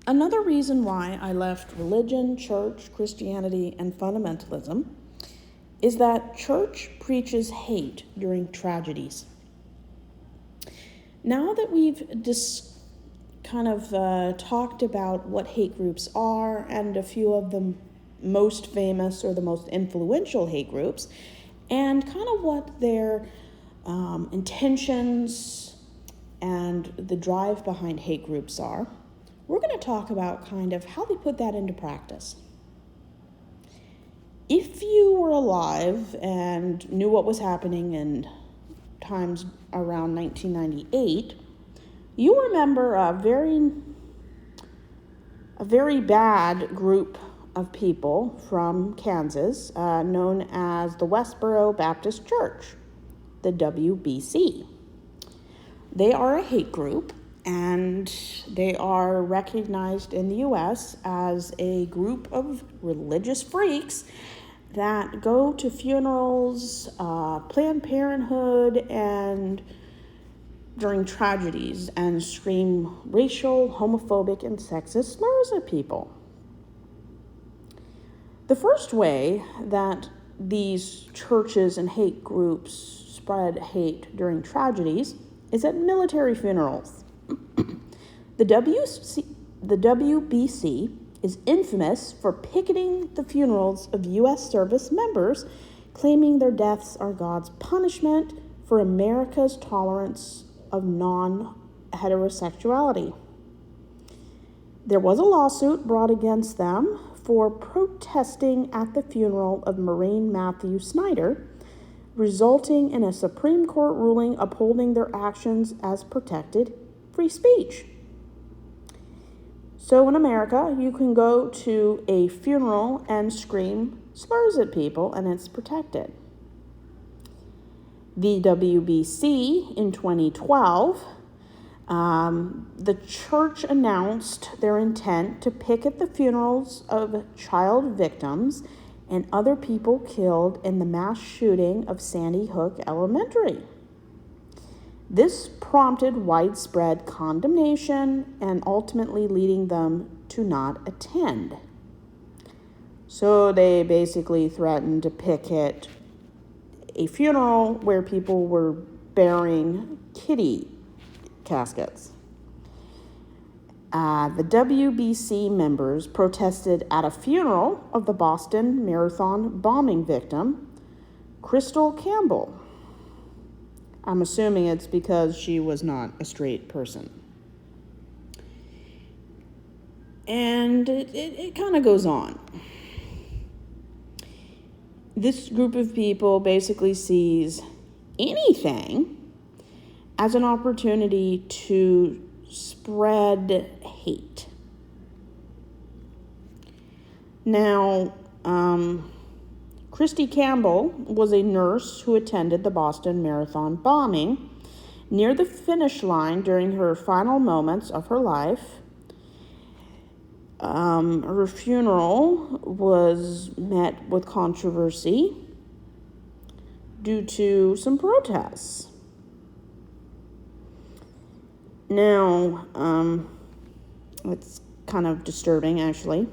Another reason why I left religion, church, Christianity, and fundamentalism is that church preaches hate during tragedies. Now that we've talked about what hate groups are and a few of the most famous or the most influential hate groups, and kind of what their intentions and the drive behind hate groups are, we're going to talk about kind of how they put that into practice. If you were alive and knew what was happening in times around 1998, you remember a very bad group of people from Kansas known as the Westboro Baptist Church, the WBC. They are a hate group, and they are recognized in the U.S. as a group of religious freaks that go to funerals, Planned Parenthood, and during tragedies and scream racial, homophobic, and sexist slurs at people. The first way that these churches and hate groups spread hate during tragedies is at military funerals. The WBC is infamous for picketing the funerals of U.S. service members, claiming their deaths are God's punishment for America's tolerance of non-heterosexuality. There was a lawsuit brought against them for protesting at the funeral of Marine Matthew Snyder, resulting in a Supreme Court ruling upholding their actions as protected free speech. So in America, you can go to a funeral and scream slurs at people, and it's protected. The WBC in 2012, the church announced their intent to picket the funerals of child victims and other people killed in the mass shooting of Sandy Hook Elementary. This prompted widespread condemnation and ultimately leading them to not attend. So they basically threatened to picket a funeral where people were burying kitty caskets. The WBC members protested at a funeral of the Boston Marathon bombing victim, Crystal Campbell. I'm assuming it's because she was not a straight person. And it kind of goes on. This group of people basically sees anything as an opportunity to spread hate. Now, Christy Campbell was a nurse who attended the Boston Marathon bombing. Near the finish line during her final moments of her life, her funeral was met with controversy due to some protests. Now, it's kind of disturbing, actually.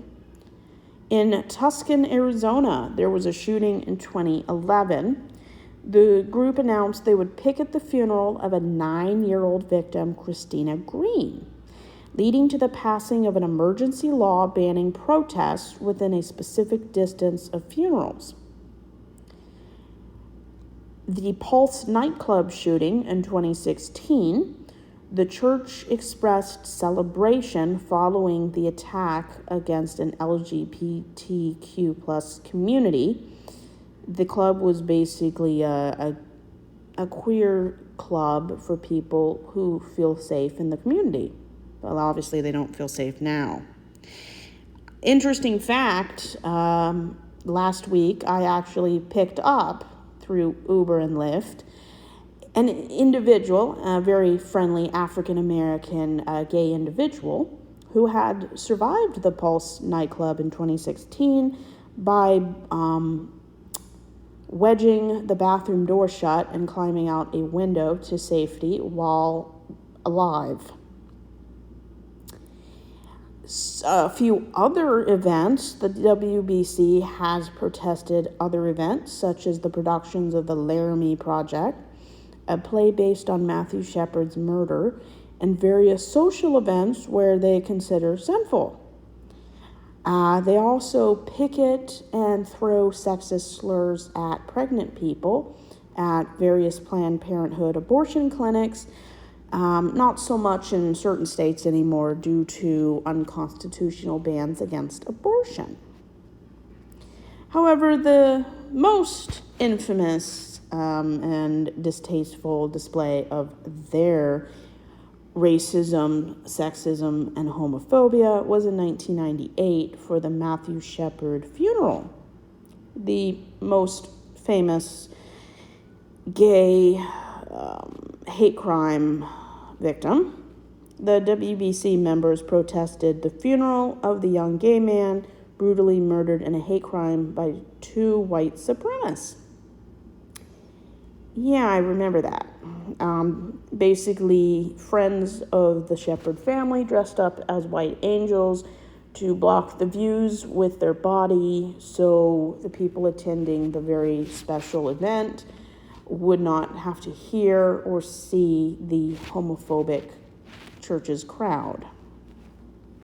In Tucson, Arizona, there was a shooting in 2011. The group announced they would picket the funeral of a 9-year-old victim, Christina Green, leading to the passing of an emergency law banning protests within a specific distance of funerals. The Pulse nightclub shooting in 2016, the church expressed celebration following the attack against an LGBTQ+ community. The club was basically a queer club for people who feel safe in the community. Well, obviously they don't feel safe now. Interesting fact, last week I actually picked up through Uber and Lyft an individual, a very friendly African-American gay individual who had survived the Pulse nightclub in 2016 by wedging the bathroom door shut and climbing out a window to safety while alive. A few other events, the WBC has protested other events, such as the productions of the Laramie Project, a play based on Matthew Shepard's murder, and various social events where they consider sinful. They also picket and throw sexist slurs at pregnant people at various Planned Parenthood abortion clinics, not so much in certain states anymore due to unconstitutional bans against abortion. However, the most infamous and distasteful display of their racism, sexism, and homophobia was in 1998 for the Matthew Shepard funeral. The most famous gay hate crime victim. The WBC members protested the funeral of the young gay man brutally murdered in a hate crime by 2 white supremacists. Yeah, I remember that. Basically, friends of the Shepard family dressed up as white angels to block the views with their body so the people attending the very special event would not have to hear or see the homophobic church's crowd.